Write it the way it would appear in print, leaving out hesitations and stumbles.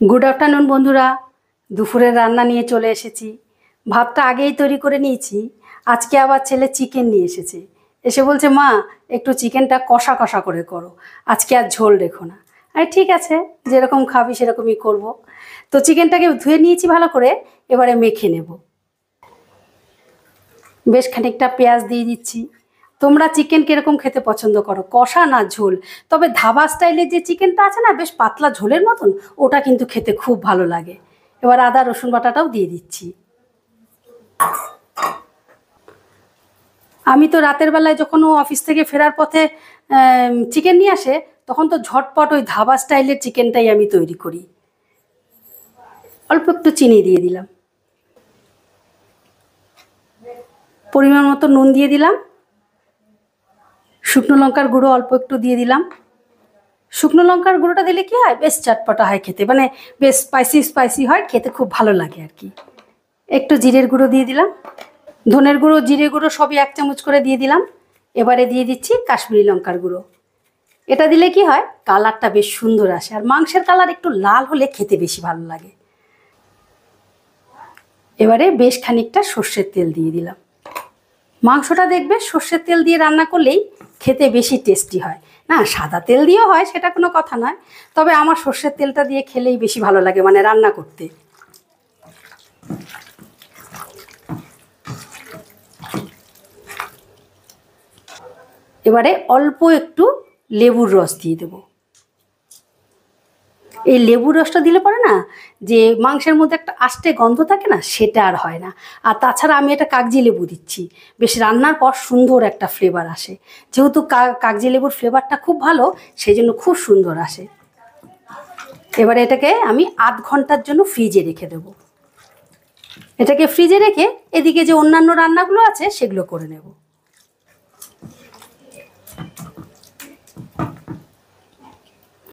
Good afternoon বন্ধুরা, দুপুরের রান্না নিয়ে চলে এসেছি। ভাতটা আগেই তৈরি করে নিয়েছি। আজকে আবার ছেলে চিকেন নিয়ে এসেছে। এসে বলছে, মা একটু চিকেনটা কষা কষা করে করো, আজকে আর ঝোল রেখো না। আরে ঠিক আছে, যেরকম খাবি সেরকমই করব। তো চিকেনটাকে ধুয়ে নিয়েছি ভালো করে, এবারে মেখে নেব। বেশ খানিকটা পেঁয়াজ দিয়ে দিচ্ছি। তোমরা চিকেন কীরকম খেতে পছন্দ করো, কষা না ঝোল? তবে ধাবা স্টাইলের যে চিকেনটা আছে না, বেশ পাতলা ঝোলের মতন, ওটা কিন্তু খেতে খুব ভালো লাগে। এবার আদা রসুন বাটাটাও দিয়ে দিচ্ছি। আমি তো রাতের বেলায় যখন ও অফিস থেকে ফেরার পথে চিকেন নিয়ে আসে, তখন তো ঝটপট ওই ধাবা স্টাইলের চিকেনটাই আমি তৈরি করি। অল্প একটু চিনি দিয়ে দিলাম, পরিমাণ মতো নুন দিয়ে দিলাম, শুকনো লঙ্কার গুঁড়ো অল্প একটু দিয়ে দিলাম। শুকনো লঙ্কার গুঁড়োটা দিলে কি হয়, বেশ চটপটা হয় খেতে, মানে বেশ স্পাইসি স্পাইসি হয়, খেতে খুব ভালো লাগে আর কি। একটু জিরের গুঁড়ো দিয়ে দিলাম, ধনের গুঁড়ো জিরে গুঁড়ো সবই 1 চামচ করে দিয়ে দিলাম। এবারে দিয়ে দিচ্ছি কাশ্মীরি লঙ্কার গুঁড়ো। এটা দিলে কি হয়, কালারটা বেশ সুন্দর আসে, আর মাংসের কালার একটু লাল হলে খেতে বেশি ভালো লাগে। এবারে বেশ খানিকটা সর্ষের তেল দিয়ে দিলাম। মাংসটা দেখবে সর্ষের তেল দিয়ে রান্না করলেই খেতে বেশি টেস্টি হয়। না, সাদা তেল দিয়েও হয়, সেটা কোনো কথা নয়, তবে আমার সর্ষের তেলটা দিয়ে খেলেই বেশি ভালো লাগে, মানে রান্না করতে। এবারে অল্প একটু লেবুর রস দিয়ে দেব। এই লেবুর রসটা দিলে পরে না, যে মাংসের মধ্যে একটা আষ্টে গন্ধ থাকে না, সেটা আর হয় না। আর তাছাড়া আমি এটা কাগজি লেবু দিচ্ছি, বেশ রান্নার পর সুন্দর একটা ফ্লেভার আসে। যেহেতু কাগজি লেবুর ফ্লেভারটা খুব ভালো, সেই জন্য খুব সুন্দর আসে। এবারে এটাকে আমি 1/2 ঘন্টার জন্য ফ্রিজে রেখে দেব। এটাকে ফ্রিজে রেখে এদিকে যে অন্যান্য রান্নাগুলো আছে সেগুলো করে নেব।